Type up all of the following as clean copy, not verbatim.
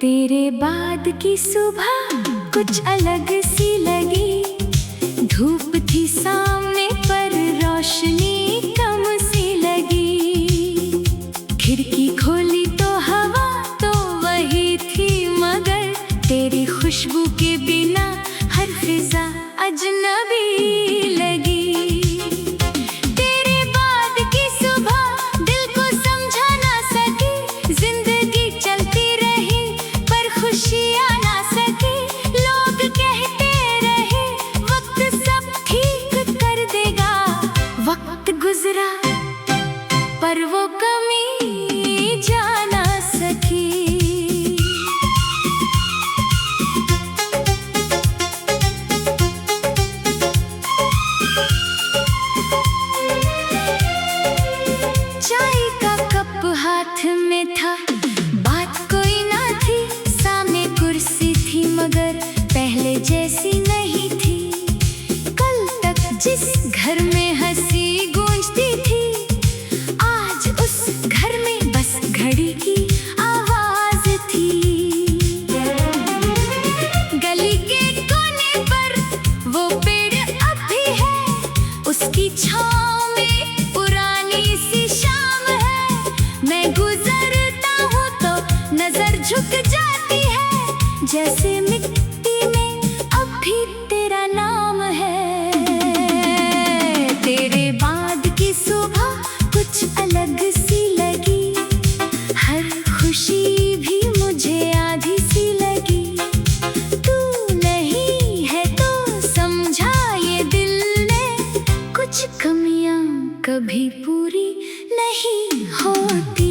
तेरे बाद की सुबह कुछ अलग सी लगी। धूप थी सामने पर रोशनी कम सी लगी। खिड़की खोली तो हवा तो वही थी, मगर तेरी खुशबू के बिना हर फिजा अजनबी लगी। गुजरा पर वो कमी जा ना सकी। चाय का कप हाथ में था, बात कोई ना थी। सामने कुर्सी थी मगर पहले जैसी नहीं थी। कल तक जिस घर में हंसी गूंजती थी, आज उस घर में बस घड़ी की आवाज थी। गली के कोने पर वो पेड़ अब भी है, उसकी छांव में पुरानी सी शाम है। मैं गुजरता हूँ तो नजर झुक जाती है, जैसे मिट्टी में अब भी तेरा नाम है। तेरे बाद की सुबह कुछ अलग सी लगी। हर खुशी भी मुझे आधी सी लगी। तू नहीं है तो समझा ये दिल ने, कुछ कमियां कभी पूरी नहीं होती।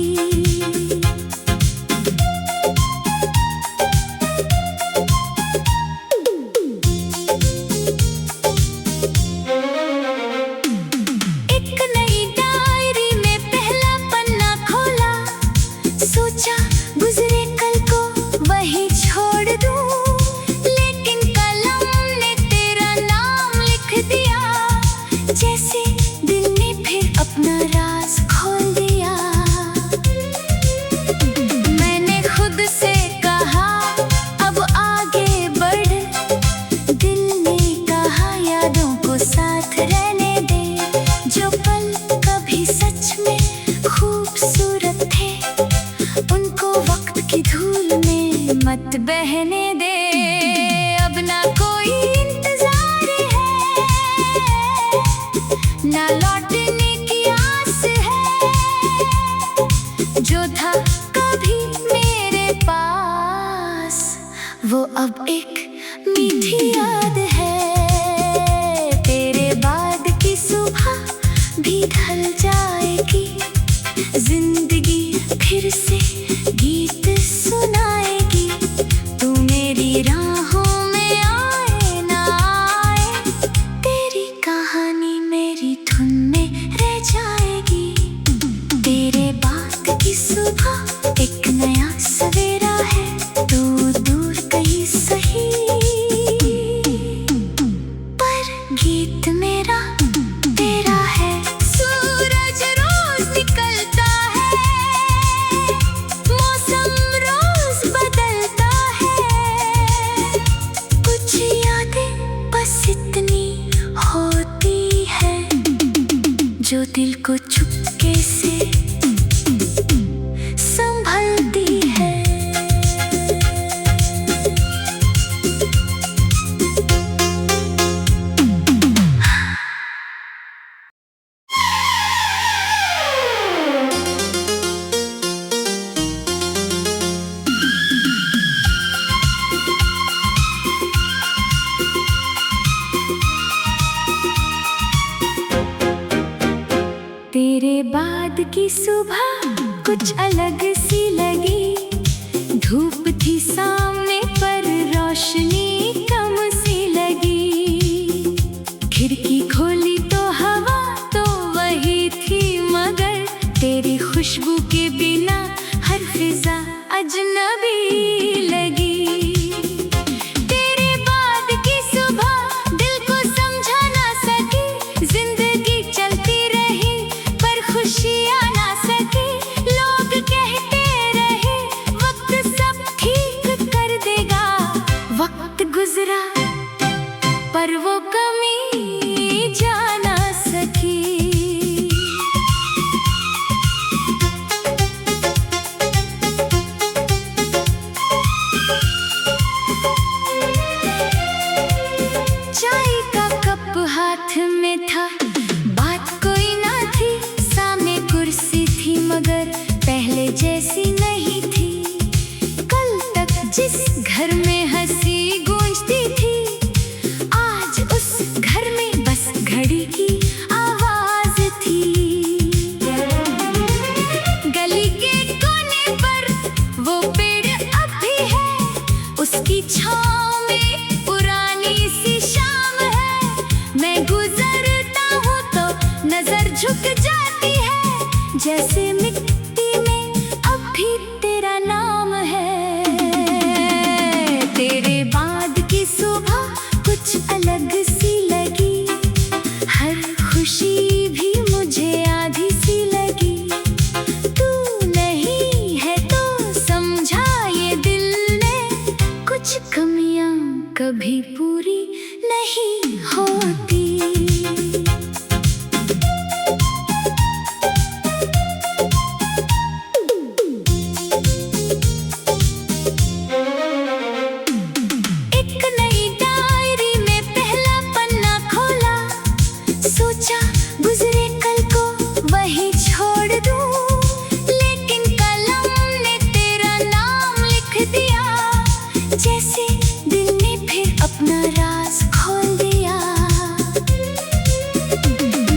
सोचा गुजरे कल को वही छोड़ दूं, लेकिन कलम ने तेरा नाम लिख दिया। जैसे दिल ने फिर अपना राज खोल दिया। मैंने खुद से कहा अब आगे बढ़, दिल ने कहा यादों को साथ रहने दे। जो पल कभी सच में खूबसूरत थे, उनको वक्त की धूल में मत बहने दे। अब ना कोई इंतजार है, ना लौटने की आस है। जो था कभी मेरे पास, वो अब एक मीठी याद है। तेरे बाद की सुबह भी ढल जाएगी, जिंदगी फिर से गीत सुनाएगी। तू मेरी राहों में आए ना आए, तेरी कहानी मेरी धुन में रह जाएगी। तेरे बाद की सुबह एक नया सवेरा है। तू दूर कहीं सही, पर गीत मेरा तेरा है। सूरज रोज निकलता है, मौसम रोज बदलता है। कुछ यादें बस इतनी होती है, जो दिल को चुपके से संभलती है। तेरे बाद की सुबह कुछ अलग सी लगी। धूप थी सामने पर रोशनी कम सी लगी। खिड़की खोली तो हवा तो वही थी, मगर तेरी खुशबू के बिना हर फिजा अजनबी लगी। खुशियाँ ना सकी, लोग कहते रहे वक्त सब ठीक जैसे मिट्टी में अब भी तेरा नाम है। तेरे बाद की सुबह कुछ अलग सी लगी, हर खुशी भी मुझे आधी सी लगी। तू नहीं है तो समझा ये दिल ने, कुछ कमियां कभी पूरी नहीं होती। एक नई डायरी में पहला पन्ना खोला, सोचा गुजरे कल को वही छोड़ दूं, लेकिन कलम ने तेरा नाम लिख दिया, जैसे दिल ने फिर अपना राज खोल दिया।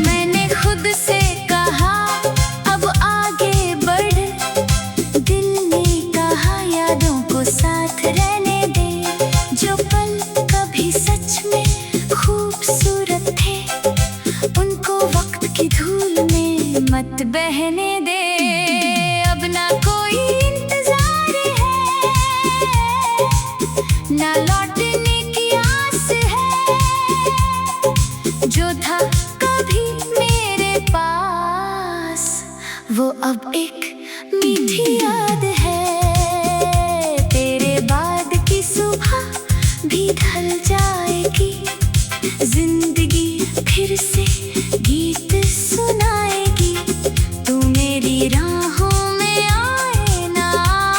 मैंने खुद से कहा अब आगे बढ़, दिल ने कहा यादों को साथ रहने दे। जो पल कभी सच में खूबसूरत थे, उनको वक्त की धूल में मत बहने दे। अब ना कोई इंतजार है, ना लौटने की आस है, जो था कभी मेरे पास वो अब एक मीठी याद है। तेरे बाद की सुबह भी ढल जाएगी, जिंदगी फिर से गीत सुनाएगी। तू मेरी राहों में आए ना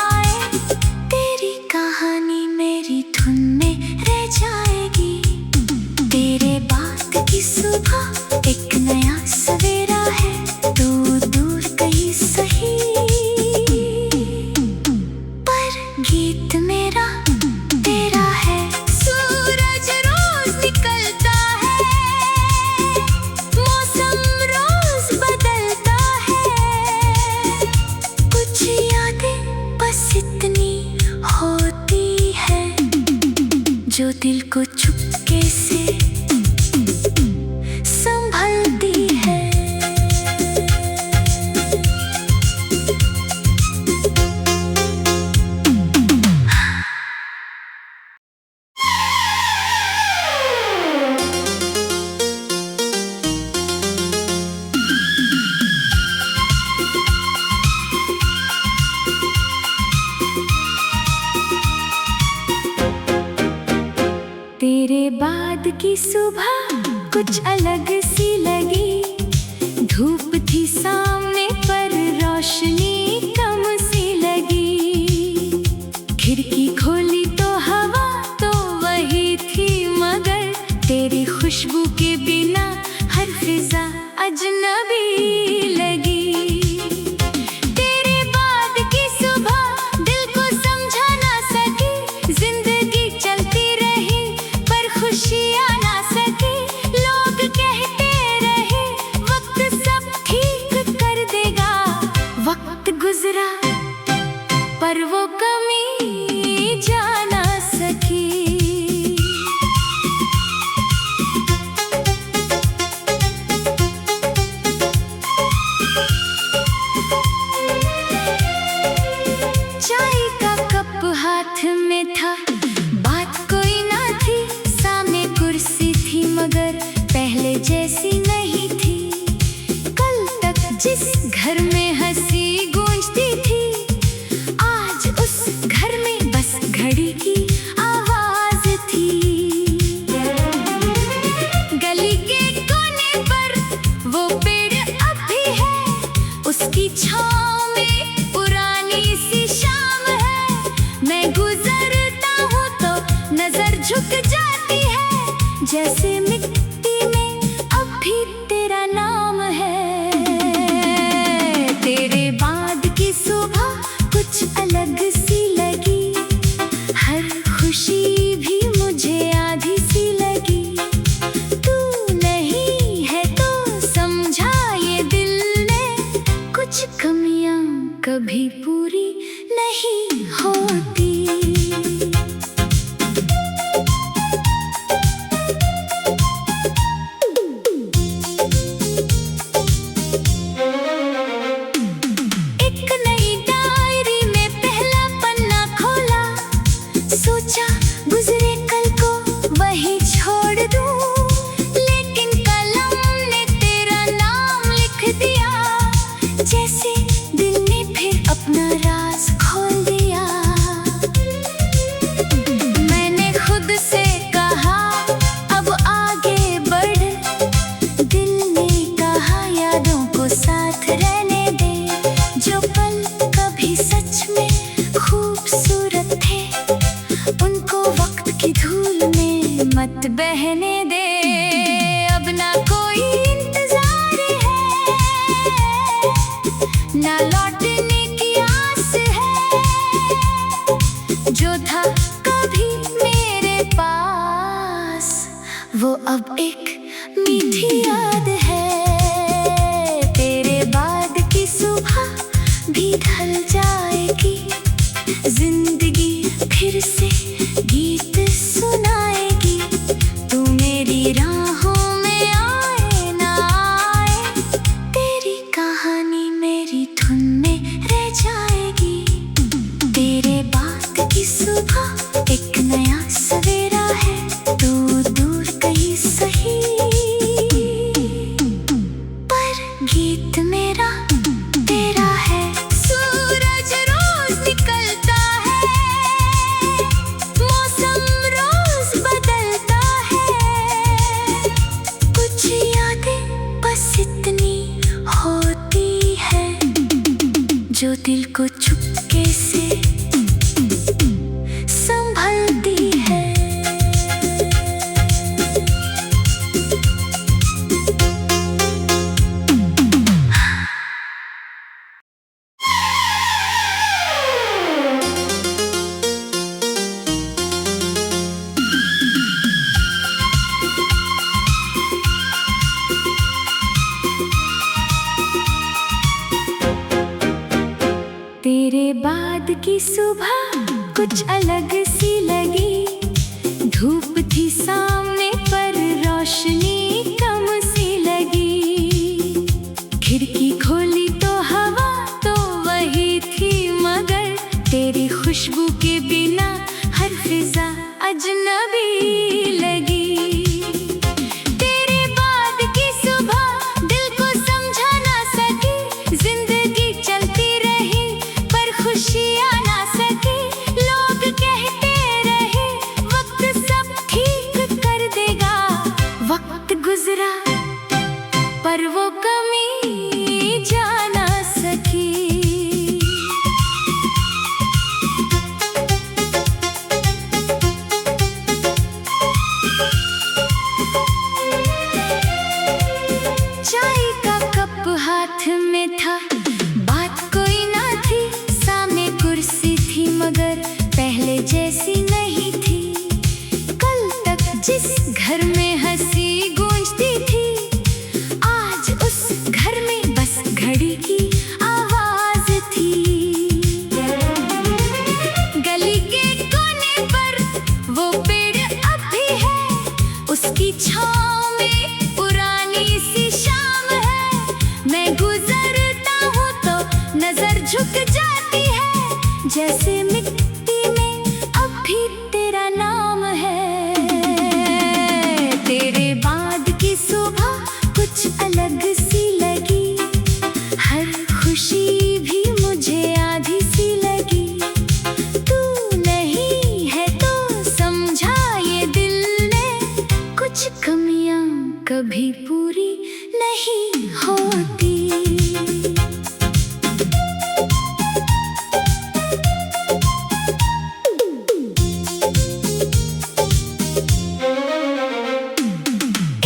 आए, तेरी कहानी मेरी धुन में रह जाएगी। तेरे बाद की सुबह एक नया सवेरा है, तू दूर कहीं सही, पर गीत मेरा तेरा है। सूरज रोज निकलता है, मौसम रोज बदलता है, कुछ यादें बस इतनी होती है, जो दिल को चुपके से संभलती है। तेरे बाद की सुबह कुछ अलग सी लगी, धूप थी सामने पर रोशनी कम सी लगी। खिड़की खोली तो हवा तो वही थी, मगर तेरी खुशबू के बिना हर फिजा अजनबी लगी। तेरे बाद की सुबह दिल को समझा ना सकी, जिंदगी चलती रही पर खुशियाँ ना सकी। लोग कहते रहे वक्त सब ठीक कर देगा, वक्त गुजरा पर वो कमी जा ना सकी। चाय का कप हाथ में था, बात कोई ना थी, सामने कुर्सी थी मगर पहले जैसी नहीं थी। कल तक जिस घर में हंसी गूंजती थी, आज उस घर में बस घड़ी की आवाज थी। गली के कोने पर वो पेड़ अब भी है, उसकी छाँव में पुरानी सी शाम है। मैं गुजरता हूँ जो था कभी मेरे पास, वो अब एक मीठी याद है। तेरे बाद की सुबह भी ढल जाएगी, जिंदगी फिर से गीत सुनाएगी। तू मेरी राहों में आए ना आए, तेरी कहानी मेरी धुन में रह जाएगी। तेरे बाद की सुबह एक नया सवेरा है, तू दूर कहीं सही, पर गीत मेरा तेरा है। सूरज रोज निकलता है, मौसम रोज बदलता है, कुछ यादें बस इतनी होती है जो दिल को चुपके से संभलती है। तेरे बाद की सुबह कुछ अलग सी लगी, धूप थी सामने पर रोशनी कम सी लगी। खिड़की खोली तो हवा तो वही थी, मगर तेरी खुशबू के बिना हर फिजा अजनबी लगी। तेरे बाद की सुबह दिल को समझा ना सकी, जिंदगी चलती रही पर खुशियाँ ना सकी। लोग कहते रहे वक्त सब ठीक कर देगा, वक्त गुजरा पर वो कमी जा ना सकी। चाय का कप हाथ में था, बात कोई ना थी, सामने कुर्सी थी मगर पहले जैसी नहीं थी। कल तक जिस घर में हंसी गूंजती थी, आज उस घर में बस घड़ी की आवाज थी। गली के कोने पर वो पेड़ अब भी है, उसकी छाँव में पुरानी सी शाम है। मैं गुजरता हूँ तो नजर झुक जाती है, जैसे मिट्टी में अब भी तेरा नाम है। तेरे बाद की सुबह कुछ अलग सी लगी, हर खुशी भी मुझे आधी सी लगी। तू नहीं है तो समझा ये दिल ने, कुछ कमियां कभी पूरी नहीं होती।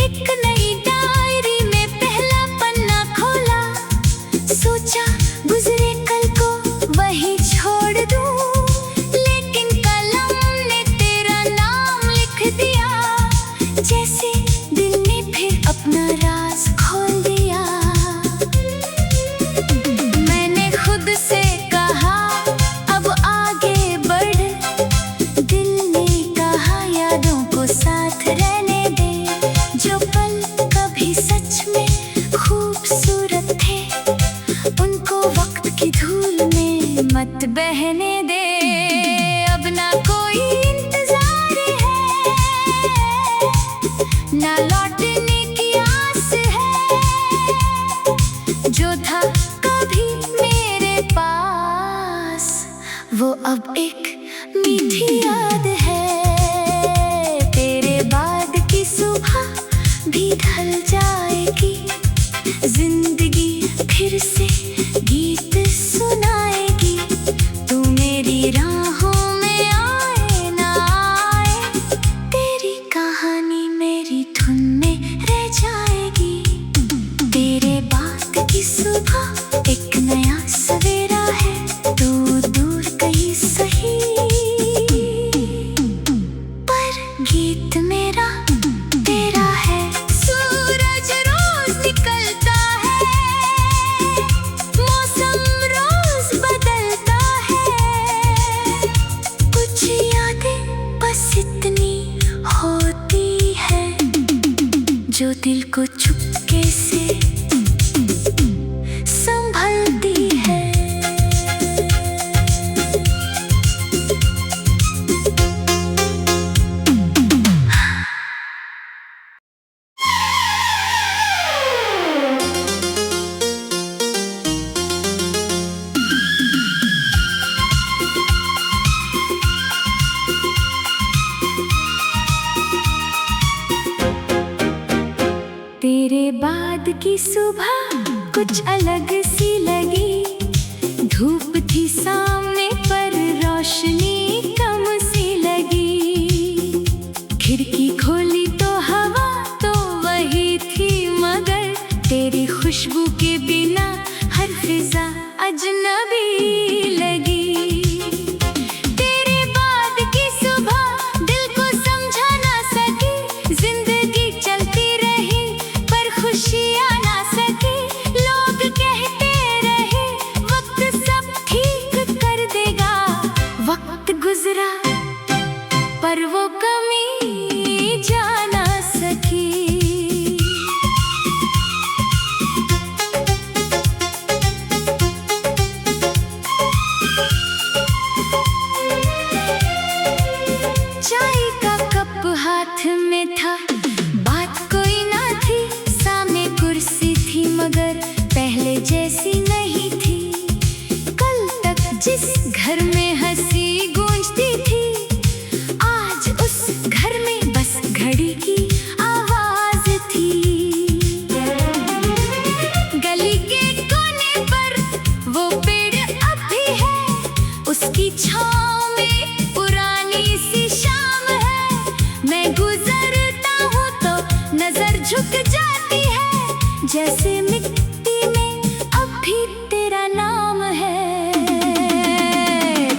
एक नई डायरी में पहला पन्ना खोला, सोचा गुजरे कल को वही छोड़ दूं, लेकिन कलम ने तेरा नाम लिख दिया, जैसे दिल ने फिर अपना राज खोल दिया। मैंने खुद से कहा अब आगे बढ़, दिल ने कहा यादों को साथ रहने दे। जो पल कभी सच में खूबसूरत थे, उनको वक्त की धूल में मत बहने दे। अब ना कोई इंतजार है, ना लौटने की आस है, जो था कभी मेरे पास, वो अब एक मीठी याद है। तेरे बाद की सुबह भी ढल जाएगी, जिंदगी फिर से गीत सुनाएगी। तू मेरी राहों में आए ना आए, तेरी कहानी मेरी धुन में रह जाएगी। तेरे बाद की सुबह एक नया सवेरा है, तू दूर कहीं सही, दिल को चुपके से संभलती है। तेरे बाद की सुबह कुछ अलग सी लगी। धूप थी सामने पर रोशनी कम सी लगी। खिड़की खोली तो हवा तो वही थी, मगर तेरी खुशबू के बिना हर फिजा अजनबी लगी। गुजरा पर वो कमी जा ना सकी। चाय का कप हाथ में था, बात कोई ना थी। सामने कुर्सी थी मगर पहले जैसी नहीं थी। कल तक जिस घर में हंसी गूंजती थी, आज उस घर में बस घड़ी की आवाज थी। गली के कोने पर वो पेड़ अब भी है, उसकी छांव में पुरानी सी शाम है। मैं गुजरता हूँ तो नजर झुक जाती है, जैसे मिट्टी में अब भी तेरा नाम है।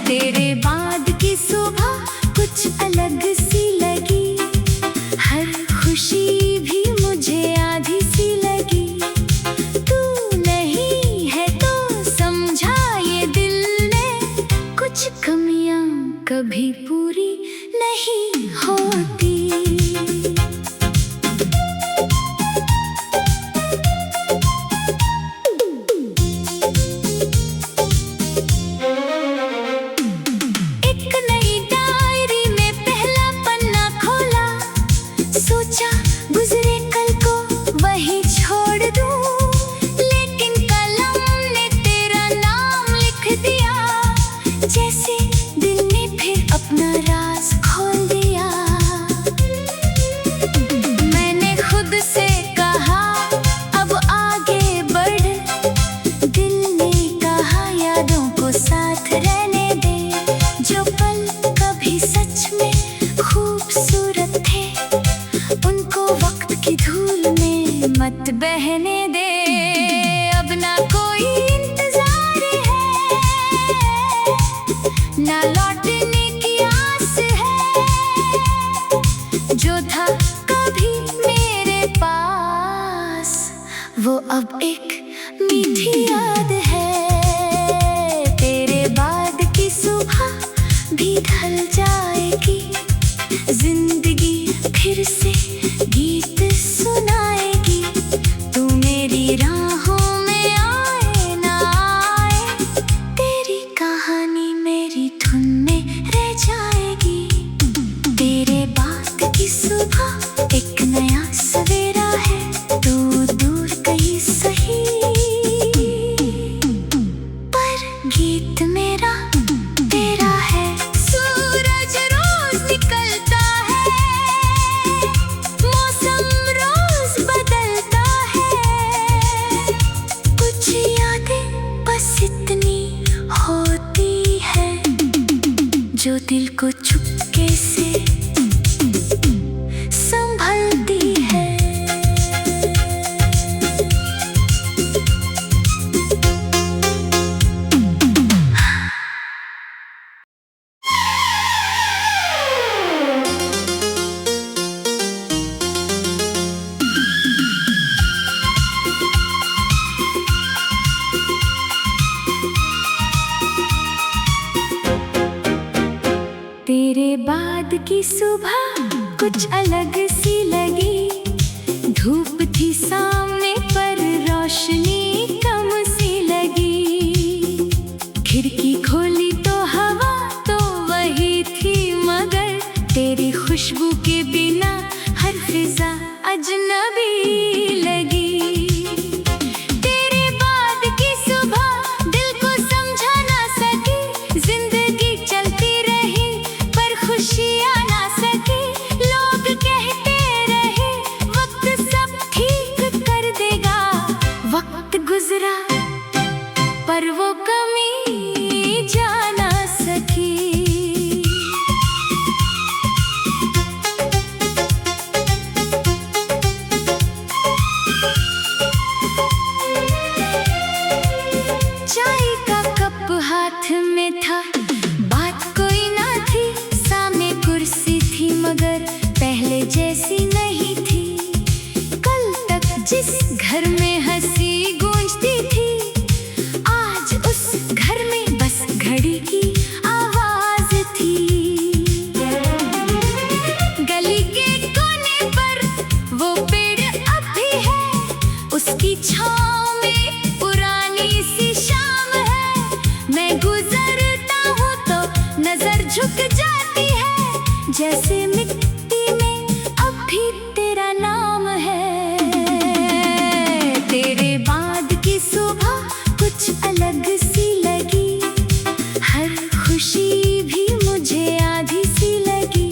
तेरे बाद की सुबह कुछ अलग सी लगी। हर खुशी भी मुझे आधी सी लगी। तू नहीं है तो समझा ये दिल ने, कुछ कमियां कभी पूरी नहीं होती। गुजरे कल को वही छोड़ दूं, लेकिन कलम ने तेरा नाम लिख दिया। जैसे दिल ने फिर अपना राज खोल दिया। मैंने खुद से कहा अब आगे बढ़। दिल ने कहा यादों को साथ रहने दे। जो पल कभी सच में खूबसूरत थे, उनको वक्त की धूल में मत बहने दे। अब ना कोई इंतजार है, ना लौटने की आस है। जो था कभी मेरे पास, वो अब एक मीठी याद है। तेरे बाद की सुबह भी ढल जाएगी, जिंदगी फिर से गीत सुनाएगी। तू मेरी राहों में आए ना आए, तेरी कहानी मेरी धुन में रह जाएगी। तेरे बाद की सुबह एक नया सवेरा है। तू दूर कहीं सही, पर गीत मेरा तेरा है। सूरज रोज निकलता है, जो दिल को चुपके से संभलती है। तेरे बाद की सुबह कुछ अलग सी लगी। धूप थी सामने पर रोशनी कम सी लगी। खिड़की खोली तो हवा तो वही थी, मगर तेरी खुशबू के बिना हर फिजा अजनबी लगी। तेरे बाद की सुबह दिल को समझा ना सकी, जिंदगी चलती रही पर खुशियाँ ना सकी। लोग कहते रहे वक्त सब ठीक कर देगा, वक्त गुजरा पर वो कमी जा ना सकी। चाय का कप हाथ में था, बात कोई ना थी, सामने कुर्सी थी मगर पहले जैसी नहीं थी। कल तक जिस घर में हंसी गूंजती थी, आज उस घर में बस घड़ी की आवाज थी। गली के कोने पर वो पेड़ अब भी है, उसकी छाँव में पुरानी सी शाम है। मैं गुजरता हूँ तो नजर झुक जाती है, जैसे मिट्टी में अब भी तेरा नाम है। तेरे बाद की सुबह कुछ अलग सी लगी, हर खुशी भी मुझे आधी सी लगी।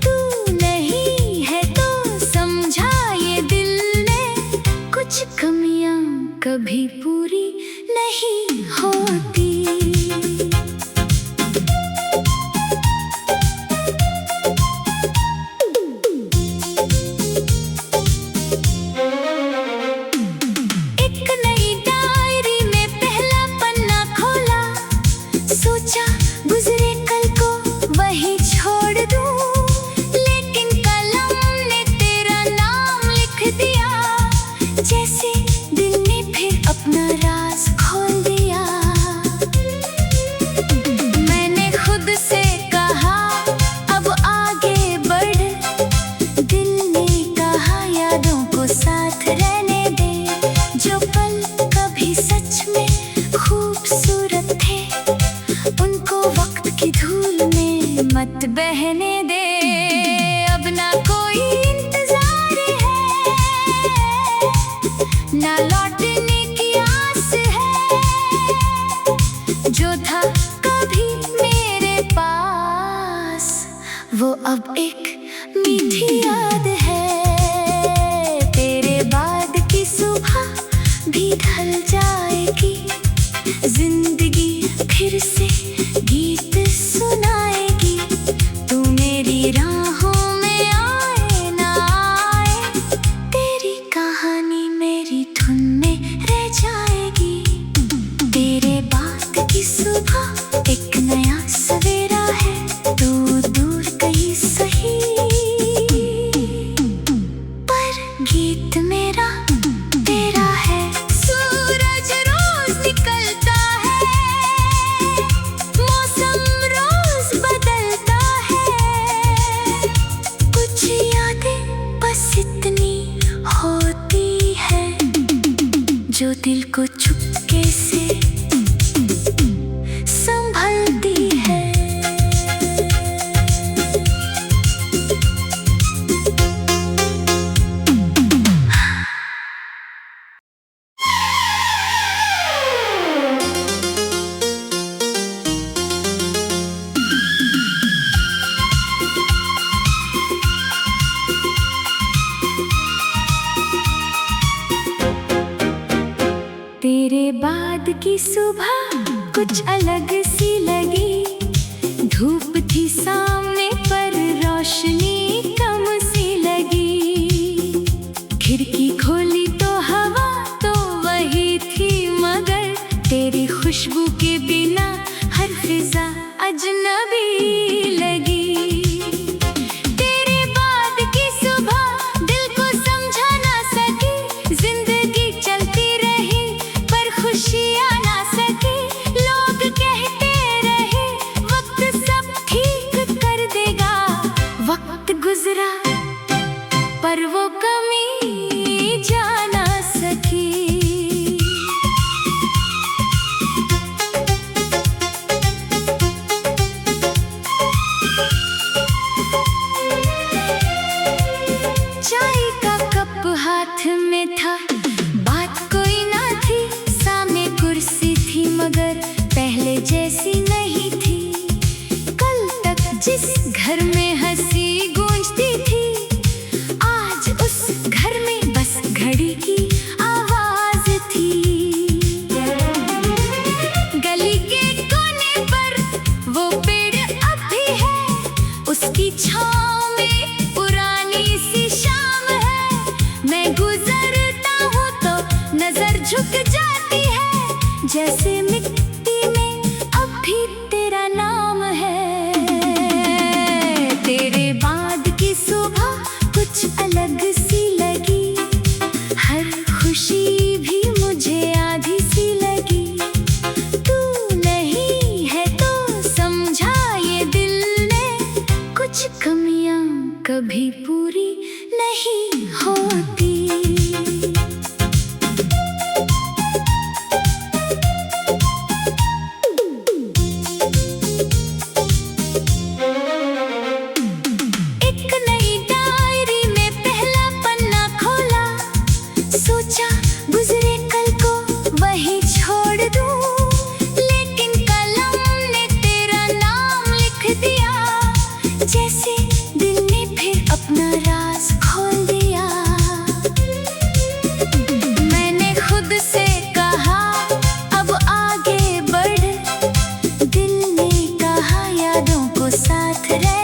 तू नहीं है तो समझा ये दिल ने, कुछ कमियां कभी पूरी नहीं होती। एक नई डायरी में पहला पन्ना खोला, सोचा गुजरे कल को वही छोड़ दूं, लेकिन कलम ने तेरा नाम लिख दिया, जैसे दिल ने फिर अपना राज खोल दिया। मैंने खुद से कहा अब आगे बढ़, दिल ने कहा यादों को साथ रहने दे। जो पल कभी सच में खूबसूरत थे, उनको वक्त की धूल में मत बहने दे। अब ना कोई इंतजार है, ना लौटने की आस है, जो था कभी मेरे पास वो अब एक मीठी याद है। तेरे बाद की सुबह भी ढल जाएगी, जिंदगी फिर से गीत सुनाएगी। तू मेरी राहों में आए ना आए, तेरी कहानी मेरी धुन में रह जाएगी। तेरे बाद की सुबह एक नया सवेरा है, तू दूर कहीं सही, पर गीत मेरा तेरा है। सूरज रोज निकलता है, मौसम रोज बदलता है, कुछ यादें बस इतनी होती है, जो दिल को चुपके से संभलती है। तेरे बाद की सुबह कुछ अलग सी लगी, धूप थी सामने पर रोशनी कम सी लगी। खिड़की खोली तो हवा तो वही थी, मगर तेरी खुशबू के बिना हर फिजा अजनबी लगी। तेरे बाद की सुबह दिल को समझा ना सकी, जिंदगी चलती रही पर खुशियाँ ना सकी। लोग कहते रहे वक्त सब ठीक कर देगा, वक्त गुजरा पर वो कमी जिस घर में हंसी गूंजती थी, आज उस घर में बस घड़ी की आवाज थी। गली के कोने पर वो पेड़ अब भी है, उसकी छाँव में पुरानी सी शाम है। मैं गुजरता हूँ तो नजर झुक जाती है, जैसे मिट्टी में अब भी तेरा नाम है। तेरे बाद की सुबह कुछ अलग सी लगी, हर खुशी भी मुझे आधी सी लगी। तू नहीं है तो समझा ये दिल ने, कुछ कमियां कभी पूरी नहीं होती। सोचा गुजरे कल को वही छोड़ दूं, लेकिन कलम ने तेरा नाम लिख दिया, जैसे दिल ने फिर अपना राज खोल दिया। मैंने खुद से कहा अब आगे बढ़, दिल ने कहा यादों को साथ रह।